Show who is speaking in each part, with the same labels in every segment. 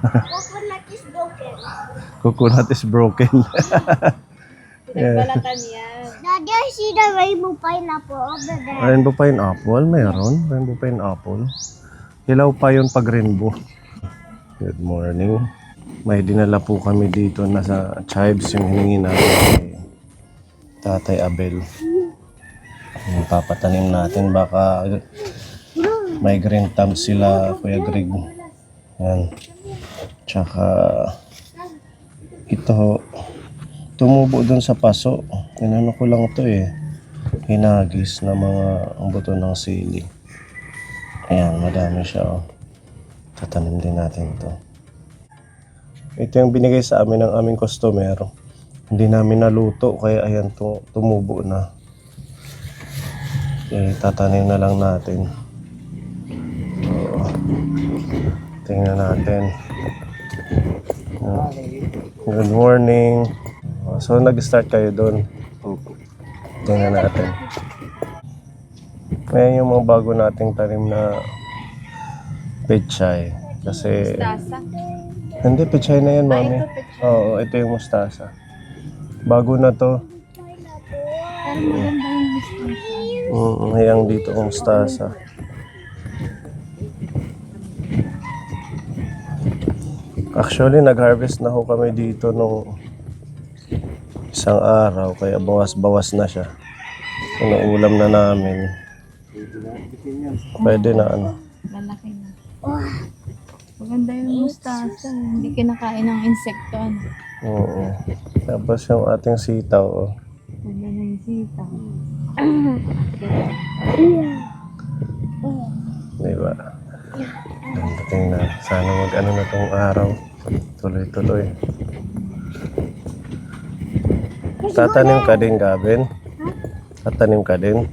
Speaker 1: Coconut is broken.
Speaker 2: Coconut is broken.
Speaker 3: Pinagbalatan yan.
Speaker 1: Daddy, I see the rainbow pineapple over there.
Speaker 2: Rainbow pineapple, mayroon. Rainbow pineapple. Hilaw pa yun pag rainbow. Good morning. May dinala po kami dito na sa chives yung hiningi natin kay Tatay Abel. Yung papatanim natin, baka may green thumb sila, Kuya Greg. Yan. Tsaka ito, tumubo dun sa paso. Inano ko lang to eh. Hinagis na mga ang buto ng sili. Ayan, madami siya oh. Tatanim din natin to. Ito yung binigay sa amin ng aming customer. Hindi namin naluto kaya ayan tumubo na. Okay, tatanim na lang natin. Tingnan natin. Good morning. So nag-start kayo doon. Tingnan natin. Ayan yung mga bago nating tanim na pechay. Kasi
Speaker 3: Mustasa.
Speaker 2: hindi, pechay na yan, mami.
Speaker 3: ito pechay.
Speaker 2: Oo, ito yung mustasa. Bago na to.
Speaker 3: Pero maganda yung mustasa.
Speaker 2: Hayang dito ang mustasa. Actually, nag-harvest na ho kami dito nung isang araw. Kaya bawas-bawas na siya. Ulam na namin. Pwede na ano.
Speaker 3: Lalaki na. Maganda yung mustasa. Hindi kinakain ng insekto. Ano?
Speaker 2: Oo. Tapos yung ating sitaw. Oh.
Speaker 3: Maganda na yung sita.
Speaker 2: Diba? Dating na. Sana mag-ano na tong araw. Tuloy-tuloy. Tatanim ka din, Gavin? Tatanim ka din?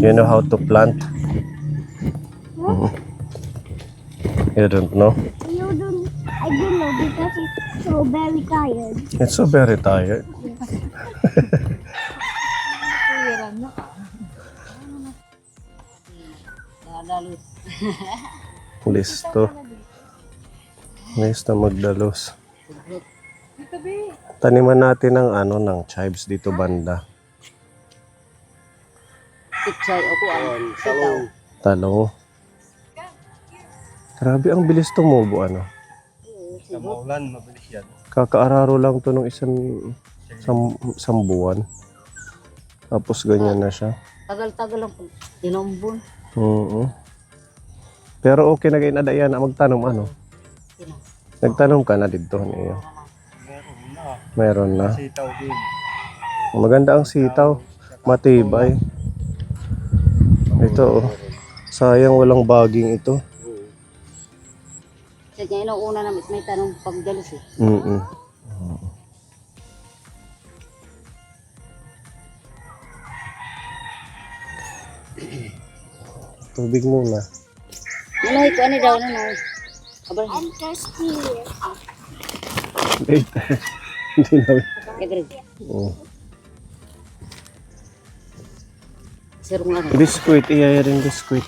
Speaker 2: You know how to plant? You don't know?
Speaker 1: I don't know because it's so very tired.
Speaker 2: It's so very tired.
Speaker 3: Pira na.
Speaker 2: Listo. Listo magdalos.
Speaker 3: Ito, be.
Speaker 2: Taniman natin ng ng chives dito banda.
Speaker 4: Pichay ako ang sitaw.
Speaker 2: Talong. Grabe ang bilis tumubo
Speaker 5: Sa maulan, mabilis yan.
Speaker 2: Kakaararo lang to nung isang buwan. Tapos ganyan na siya.
Speaker 4: Tagal-tagal lang po. Tinombon.
Speaker 2: Pero okay na kayo na yan na magtanom Nagtanom ka na dito niyo. Meron na.
Speaker 5: Sitaw din.
Speaker 2: Maganda ang sitaw. Matibay. Ito sayang walang baging ito.
Speaker 4: Kasi ngayon ang una namin may tanong pagdalos eh.
Speaker 2: Tubig muna.
Speaker 4: Ano ito? Ano daw? Ano?
Speaker 1: I'm thirsty.
Speaker 2: Later. Hindi na.
Speaker 4: Greg.
Speaker 2: Oh.
Speaker 4: Sirong ano?
Speaker 2: Biskuit, iya rin biskuit.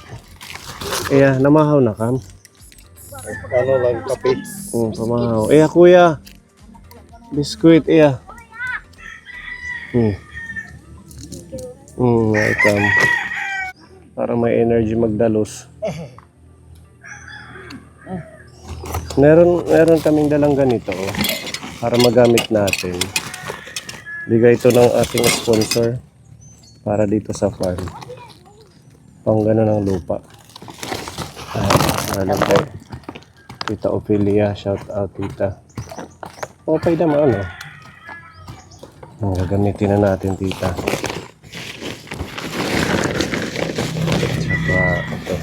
Speaker 2: Iya, namahaw na kam.
Speaker 5: Ano lang, kape.
Speaker 2: Pamahaw. Iya, kuya. Biskuit, iya. Welcome. Para may energy magdalos. Meron kaming dalang ganito para magamit natin. Bigay ito ng ating sponsor para dito sa farm. Pang gano'n ng lupa. Alam ko. Tita Ophelia, shout out tita. Okay naman Ang gagamitin na natin tita. Saka ito.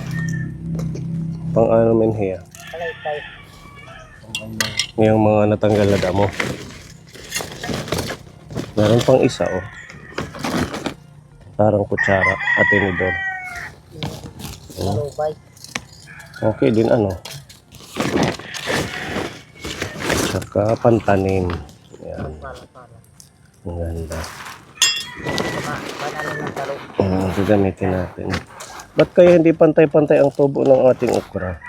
Speaker 2: Pang ano men here. Yung mga natanggal na damo. Meron pang isa Parang kutsara at tinidor. Okay din Saka pantanin. Yan. Ang ganda. Gagamitin natin. Ba't kaya hindi pantay-pantay ang tubo ng ating okra?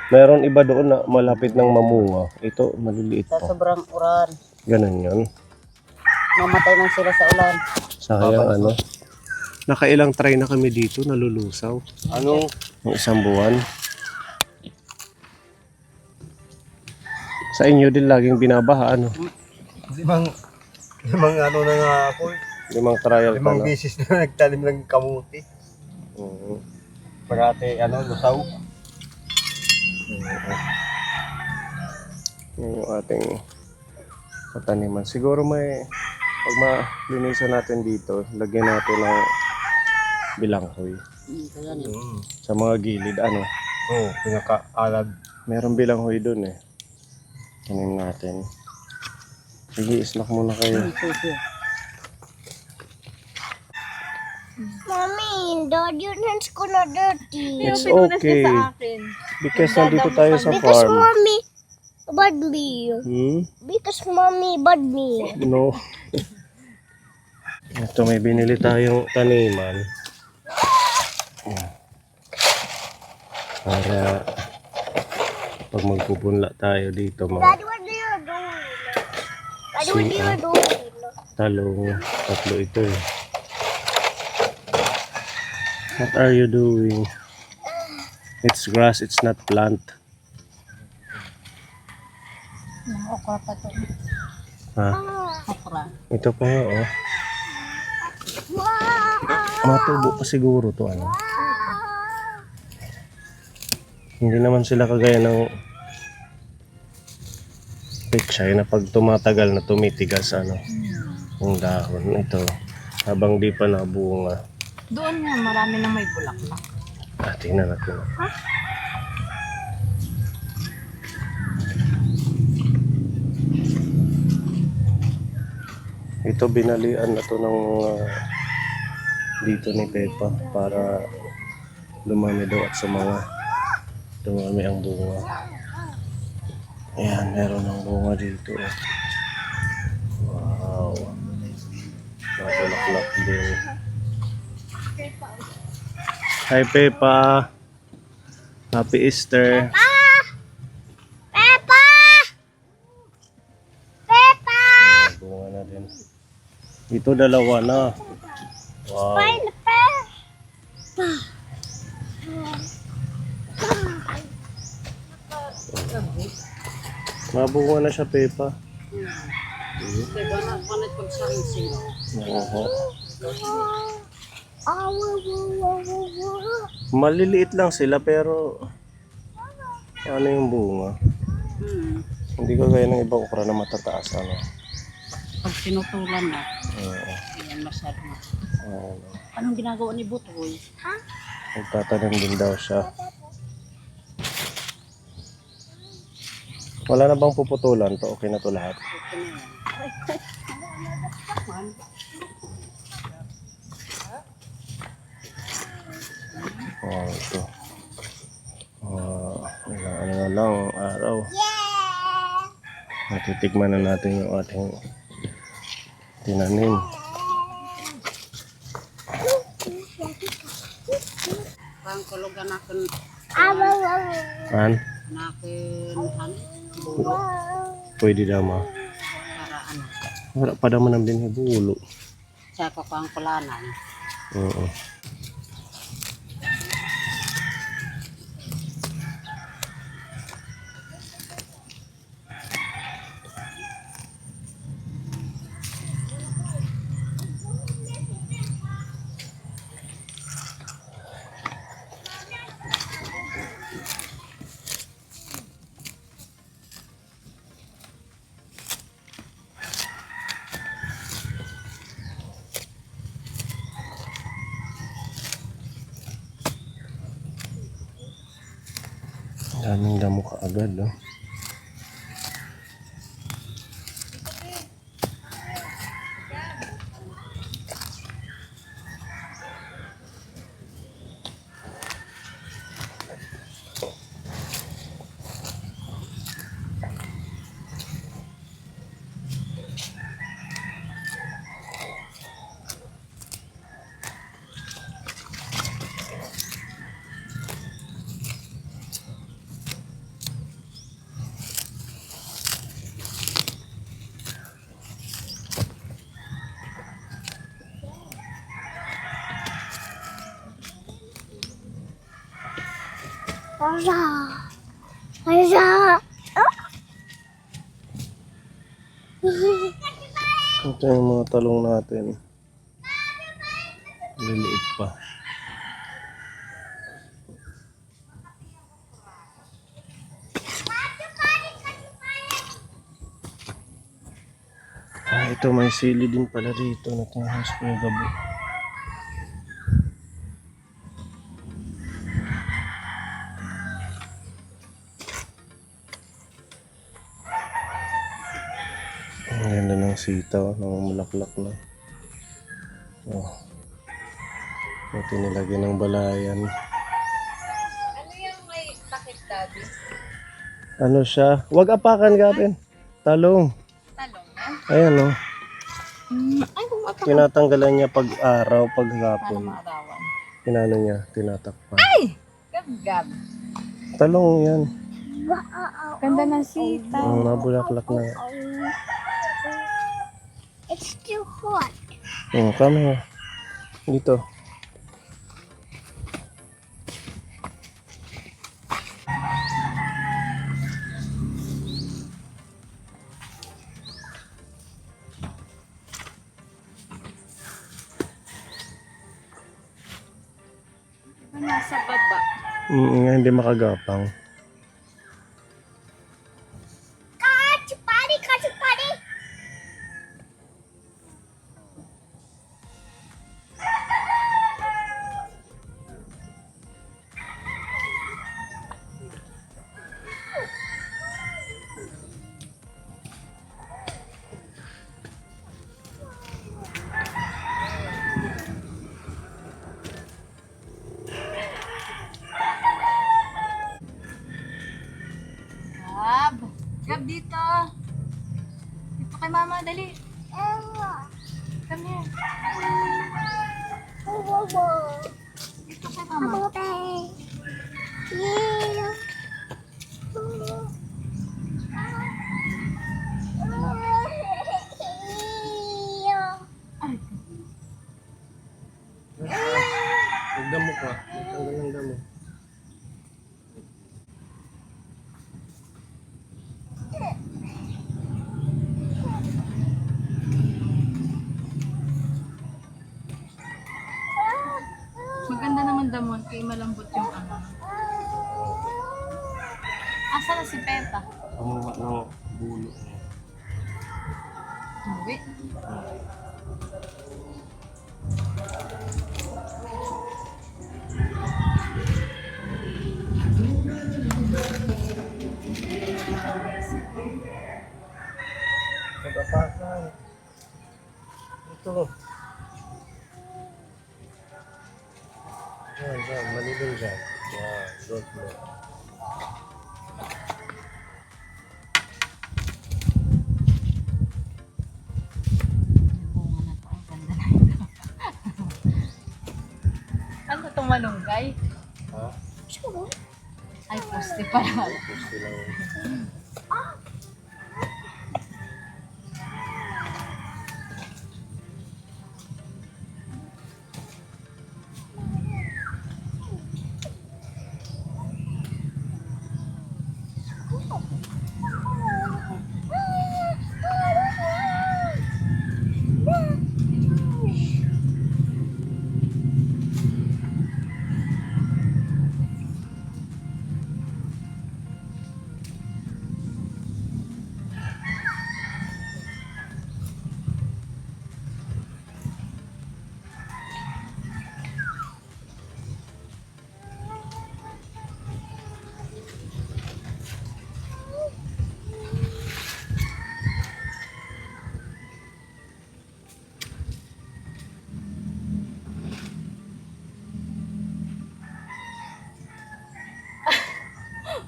Speaker 2: Meron iba doon na malapit ng mamunga. Ito, maliliit
Speaker 4: Sa
Speaker 2: pa.
Speaker 4: sobrang uran,
Speaker 2: Ganun yun.
Speaker 4: mamatay man sila sa ulan.
Speaker 2: Sayang ano. Nakailang try na kami dito, nalulusaw.
Speaker 5: Anong
Speaker 2: Ng isang buwan. Sa inyo din laging binabaha, ano?
Speaker 5: limang ano na nga ako.
Speaker 2: 5 trial pa,
Speaker 5: Limang
Speaker 2: no?
Speaker 5: bisis na nagtanim ng kamuti.
Speaker 2: Oo.
Speaker 5: Pagkati lusaw.
Speaker 2: Yung ating pataniman. Siguro may pag malinisan natin dito, lagyan natin ng bilanghoy.
Speaker 4: Kaya niya.
Speaker 2: Sa mga gilid, ano?
Speaker 5: Oo, pinakaalag.
Speaker 2: Meron bilanghoy dun eh. Tanim natin. Sige, snack muna kayo.
Speaker 1: Mommy, your hands ko na dirty.
Speaker 2: It's
Speaker 3: Pinunas niya
Speaker 2: okay.
Speaker 3: sa akin.
Speaker 2: Because nandito tayo sa
Speaker 1: Because
Speaker 2: farm.
Speaker 1: mommy bad me.
Speaker 2: Hmm?
Speaker 1: Because mommy bad me.
Speaker 2: No. Ito, may binili tayong taniman. Ayan. Para pag magpupunla tayo dito, mga
Speaker 1: Daddy, what do you doing? Daddy, what do you doing?
Speaker 2: talong, 3 ito eh. What are you doing? It's grass, it's not plant.
Speaker 3: Okra pa to.
Speaker 2: Ha?
Speaker 4: Okra.
Speaker 2: Ito pa nga oh. Matubo pa siguro to ano. Hindi naman sila kagaya ng pechay na pag tumatagal na tumitigas ano. Yung dahon ito habang di pa nabunga.
Speaker 3: Doon nga, marami na may bulaklak.
Speaker 2: Tingnan natin. Ito binalian na to ng dito ni Pepa para lumami daw at sumanga. Dumami ang bunga. Ayan, meron ng bunga dito. Wow. Natulaklak din. Hi Pepa. Happy Easter.
Speaker 1: Peppa! Peppa!
Speaker 2: Bunga na din. Ito 2 na. Wow.
Speaker 1: Peppa!
Speaker 2: Mabunga na siya Pepa.
Speaker 4: Diba na, panit pag saring-sing.
Speaker 2: Oo.
Speaker 1: Oh,
Speaker 2: Maliliit lang sila pero ano yung bunga? Hindi kagaya ng ibang okra na matataas ano.
Speaker 4: Pag tinutulan na,
Speaker 2: Oo.
Speaker 4: yan masyado na.
Speaker 2: Oo.
Speaker 4: Anong ginagawa ni Butoy?
Speaker 2: Nagtatanim din daw siya. Wala na bang puputulan to? Okay na to lahat?
Speaker 4: Okay na yan.
Speaker 2: Oh, ito. Ano na lang araw. Matitikman na natin yung ating tinanim.
Speaker 4: Pangkulugan natin,
Speaker 2: An?
Speaker 4: nakin, bulo,
Speaker 2: Pwede dama.
Speaker 4: para ano,
Speaker 2: Wala pa naman ang binibulo.
Speaker 4: sa kakangkulanan.
Speaker 2: Oo. Daming damo kaagad, no?
Speaker 1: Kaya. Kaya.
Speaker 2: Ito yung mga talong natin. Liliit pa. Ito may sili din pala dito na tinahas ko yung gabo. Ang ganda ng sitaw, namumulaklak na. Oh. Ito nilagyan ng balayan.
Speaker 3: Ano yung may takip, Daddy?
Speaker 2: Ano siya? Huwag apakan, Gabin. Talong.
Speaker 3: Talong na?
Speaker 2: Ayan o.
Speaker 3: Ay, kung mapa.
Speaker 2: Tinatanggalan niya pag araw, pag
Speaker 3: Para
Speaker 2: hapon.
Speaker 3: maarawan.
Speaker 2: Tinano niya, tinatakpan.
Speaker 3: Gab-gab.
Speaker 2: Talong yan.
Speaker 3: Ganda ng sitaw.
Speaker 2: Nabulaklak na.
Speaker 1: It's too hot.
Speaker 2: Come here. Dito.
Speaker 3: Nasa baba.
Speaker 2: Hindi makagapang.
Speaker 1: Kachupari, kachupari.
Speaker 3: Gab. Gab dito. Dito kay mama, dali. Come here. Dito kay mama.
Speaker 2: Nagdamo ka. Tanggal ng damo.
Speaker 3: Maganda naman damon kay malambot yung ano. Asa na si Peta?
Speaker 2: Kumuha ng bulo.
Speaker 3: Uwi.
Speaker 2: Nagapakan. Ito. Diyan, malilin dyan. Yan, don't blow.
Speaker 3: Bunga na to. Ang ganda na ito. Ano itong malunggay?
Speaker 2: Ha?
Speaker 3: Ay, poste pala.
Speaker 2: Gusto lang.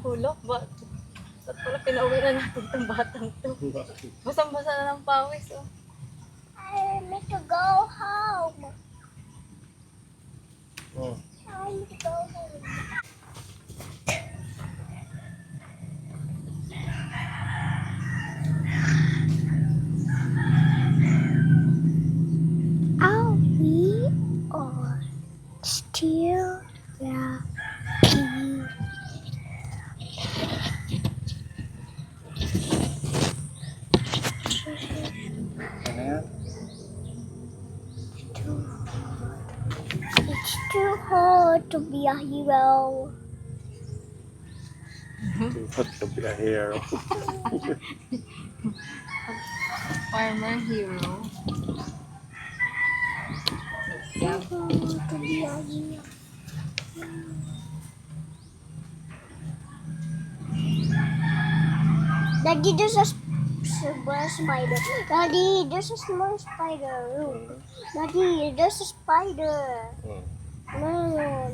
Speaker 3: Hulok ba? Ba't pala pinauwi na natin itong batang to? Basang-basa na ng pawis, oh.
Speaker 1: I need to go home.
Speaker 2: Oh.
Speaker 1: I need to go home. Are we or still the want to be a hero.
Speaker 2: You want to be a hero.
Speaker 3: Farmer hero.
Speaker 1: I want to be a hero. Daddy, there's a small spider. Daddy, there's a small spider. Daddy, there's a spider. No.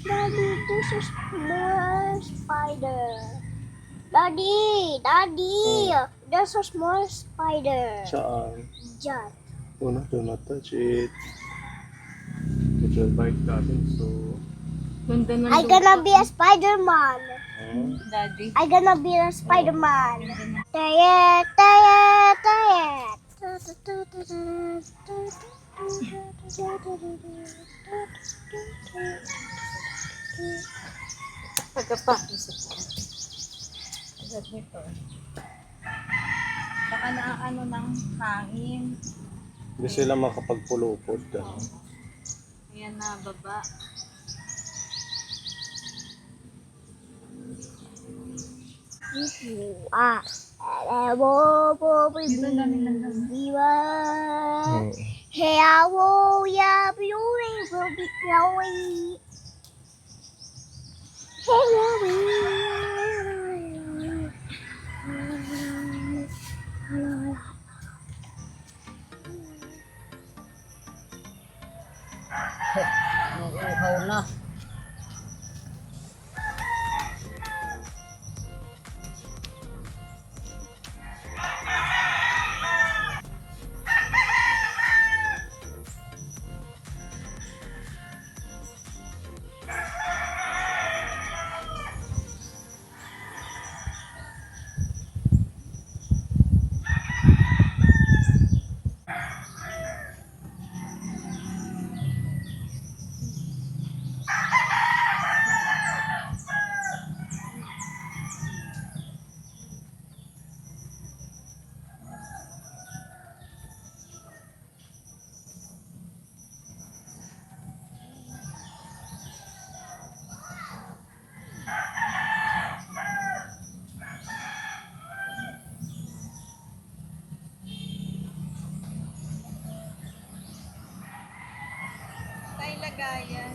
Speaker 1: Daddy, there's a small spider. Daddy, there's a small spider.
Speaker 2: Saan?
Speaker 1: Diyan.
Speaker 2: Oh, no, do not touch it. It will bite natin, so...
Speaker 3: Ganda ng
Speaker 1: I gonna be a Spider-Man.
Speaker 3: Daddy.
Speaker 1: I gonna be a Spider-Man. Tayet.
Speaker 3: Pagkapakisip ko. Agad nito. Baka naaano ng hangin.
Speaker 2: Hindi sila makapagpulupod.
Speaker 3: Ayan na, baba. Dito namin lang.
Speaker 1: Hey, I will, yeah, be growing.
Speaker 4: Nauuhaw na.
Speaker 3: Tayo lagayan.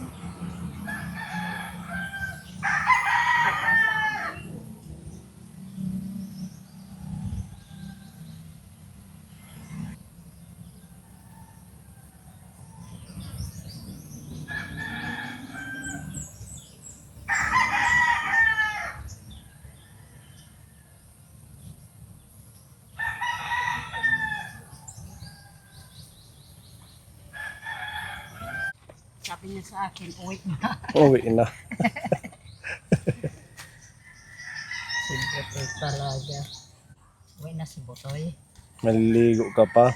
Speaker 4: Sabi niya sa akin, uwi na.
Speaker 2: Uwi na.
Speaker 4: Si Butoy talaga. Uwi na si Butoy.
Speaker 2: Maliligo ka pa.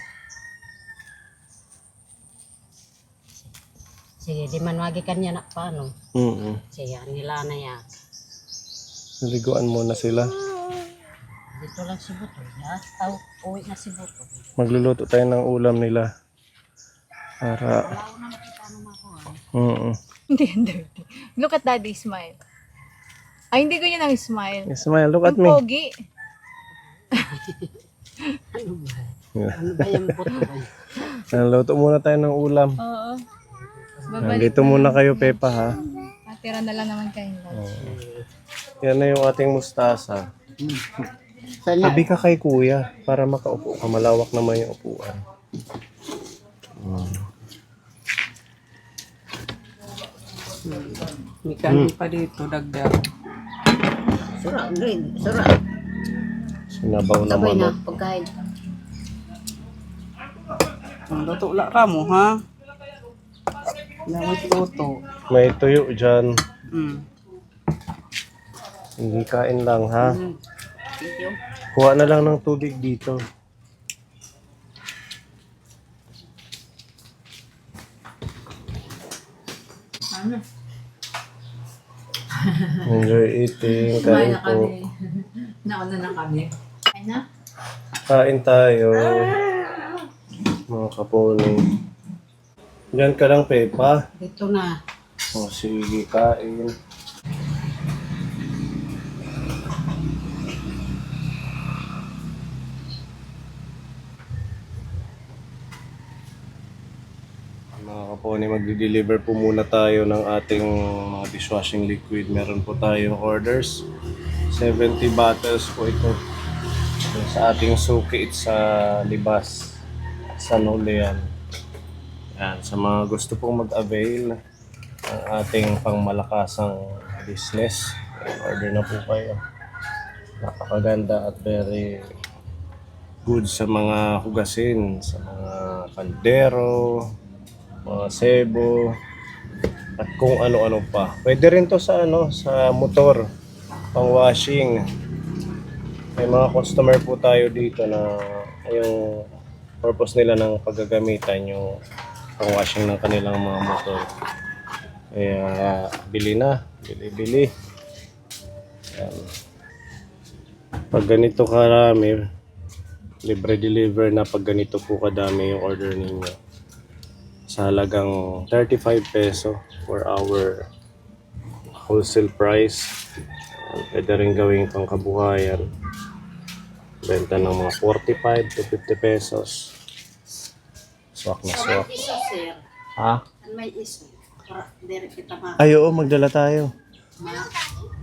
Speaker 4: Sige, di man wagi kanya na paano. Sige, nila na yan.
Speaker 2: Naliguan muna sila.
Speaker 4: Dito lang si Butoy. Uwi na si Butoy.
Speaker 2: Magluluto tayo ng ulam nila. Para...
Speaker 4: Wala ko na makita ano makuha.
Speaker 3: Hindi, hindi. Look at daddy, smile. Ay, hindi ganyan ang smile.
Speaker 2: Smile, look at
Speaker 3: Ang
Speaker 2: me.
Speaker 3: pogi.
Speaker 4: Ano ba?
Speaker 2: Yeah.
Speaker 4: Ano ba yung Butoy?
Speaker 2: Luto muna tayo ng ulam.
Speaker 3: Oo. Babalik
Speaker 2: Dito muna kayo, Pepa, ha?
Speaker 3: Matira na lang naman kayo.
Speaker 2: Yan na yung ating mustasa. Tabi ka kay kuya para makaupo ka. Malawak naman yung upuan.
Speaker 6: May kanin pa dito, dagdag.
Speaker 4: Sura, green. Sura.
Speaker 2: Sinabaw na
Speaker 4: Sabay na,
Speaker 2: manok.
Speaker 4: pagkain.
Speaker 6: Ang luto la ka mo, ha? Lamit luto.
Speaker 2: May tuyo dyan.
Speaker 6: Mm.
Speaker 2: Hindi kain lang, ha?
Speaker 6: Thank you.
Speaker 2: Kuha na lang ng tubig dito. Enjoy eating. Kain po.
Speaker 3: Nauna na kami. Ay na?
Speaker 2: Kain tayo. Mga kaponi. Diyan ka lang, Pepa.
Speaker 4: Dito na.
Speaker 2: O sige, kain. Mga kaponi, magdi-deliver po muna tayo ng ating mga dishwashing liquid. Meron po tayong orders. 70 bottles po ito. Sa ating suki sa Libas. San Julian. Yan, sa mga gusto pong mag-avail ng ating pangmalakasang business, order na po kayo. Napakaganda at very good sa mga hugasin, sa mga kaldero, mga sebo, at kung ano-ano pa. Pwede rin to sa sa motor, pang washing. May mga customer po tayo dito na yung purpose nila ng paggagamitan yung pang washing ng kanilang mga motor. Kaya bili. Yan. Pag ganito karami, libre deliver na pag ganito po kadami yung order ninyo. Sa halagang 35 peso for our wholesale price. Pwede rin gawing pangkabuhayan. Benta ng mga 45 to 50 pesos. Swak na swak.
Speaker 4: Iso, sir.
Speaker 2: Ha?
Speaker 4: May iso. Para dire kita
Speaker 2: Ay, oo, magdala tayo.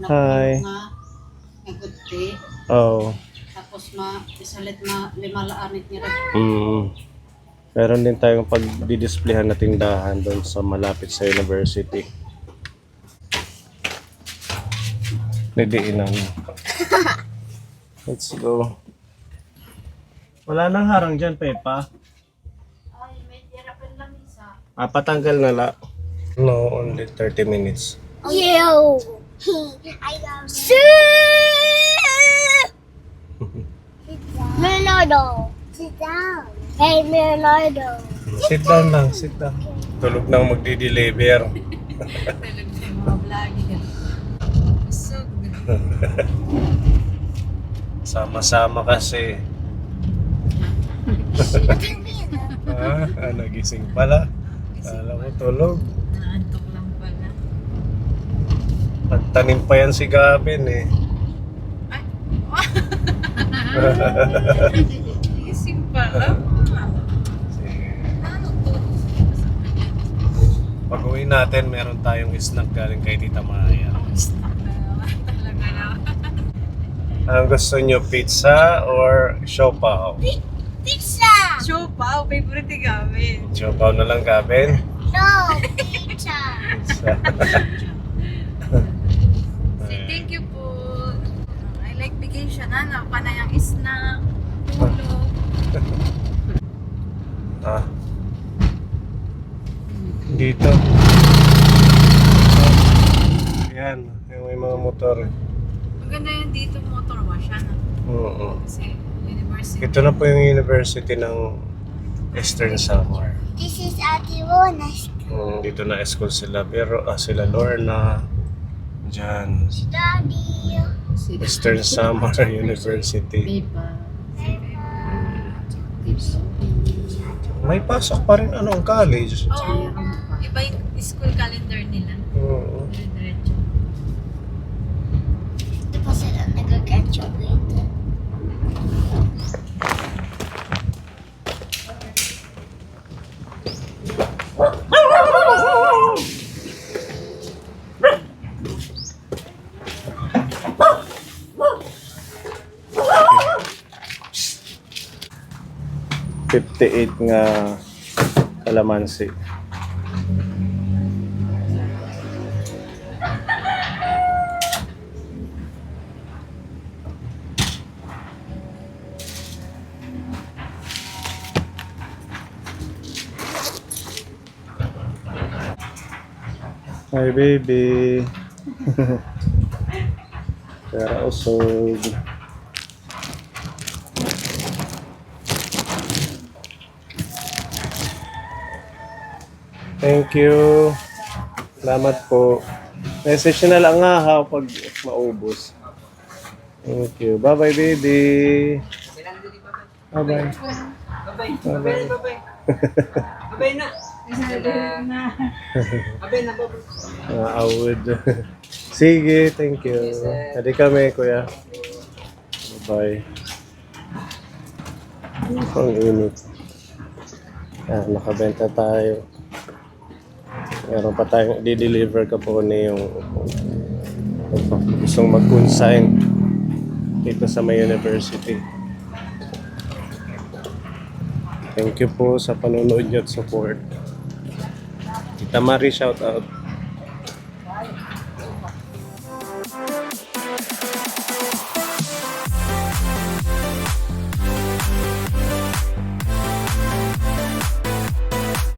Speaker 2: Hi.
Speaker 4: Naguti.
Speaker 2: Oo.
Speaker 4: Tapos isalit limalaanit niya rin.
Speaker 2: Meron din tayong pag-didisplayhan na tindahan doon sa malapit sa university. Nidiinan. Let's go. Wala nang harang dyan, Pepa.
Speaker 4: Ay, may tirapan lang isa.
Speaker 2: Patanggal na la. No, only 30 minutes.
Speaker 1: You. I love you. Leonardo. Sit down. Hey, Leonardo.
Speaker 2: Sit down lang, sit down. Tulog nang magdi-deliver.
Speaker 3: Mga vlogger. So,
Speaker 2: Sama-sama kasi. Nagising pala. Alam mo, tulog.
Speaker 3: naantok lang pala.
Speaker 2: Pagtanim pa yan si Gavin eh.
Speaker 3: Isip pa. Ano to?
Speaker 2: Pag uwi natin, meron tayong snack galing kay Tita Maya.
Speaker 3: Stuck na naman. Talaga naman.
Speaker 2: Ang gusto nyo, pizza or siopaw?
Speaker 1: Pizza.
Speaker 3: Show pa, favorite ni Gavin.
Speaker 2: Siopaw na lang, Gavin.
Speaker 1: No, pizza.
Speaker 2: Pizza.
Speaker 3: Say thank you po. I like vacation. Panay ang snack, tulog.
Speaker 2: Dito. Yan, yung may mga motor.
Speaker 3: Maganda yan dito, motor wash.
Speaker 2: Oo.
Speaker 3: Kasi university.
Speaker 2: Ito na po yung university ng Eastern Samar.
Speaker 1: This is Ate Rona's
Speaker 2: Dito na school sila, pero sila Lorna. Diyan.
Speaker 1: study.
Speaker 2: Eastern Samar University. May pasok pa rin anong college.
Speaker 3: Oo. Iba yung school calendar nila.
Speaker 2: Oo.
Speaker 3: Diretso.
Speaker 1: Ito pa sila nag-graduate.
Speaker 2: $58 nga kalamansi. Hi baby. Pera usog. Thank you. Salamat po. Message na lang nga ha pag maubos. Thank you. Bye-bye, baby. Bye-bye.
Speaker 6: Bye-bye. Bye-bye. Bye-bye. Bye-bye na.
Speaker 2: Awod. Sige, thank you. Hadi kami, kuya. Bye. Ang init. Nakabenta tayo. Meron pa tayong di-deliver ka po na yung gustong mag-consign dito sa may university. Thank you po sa panonood niyo at support. Tita Marie, shout out.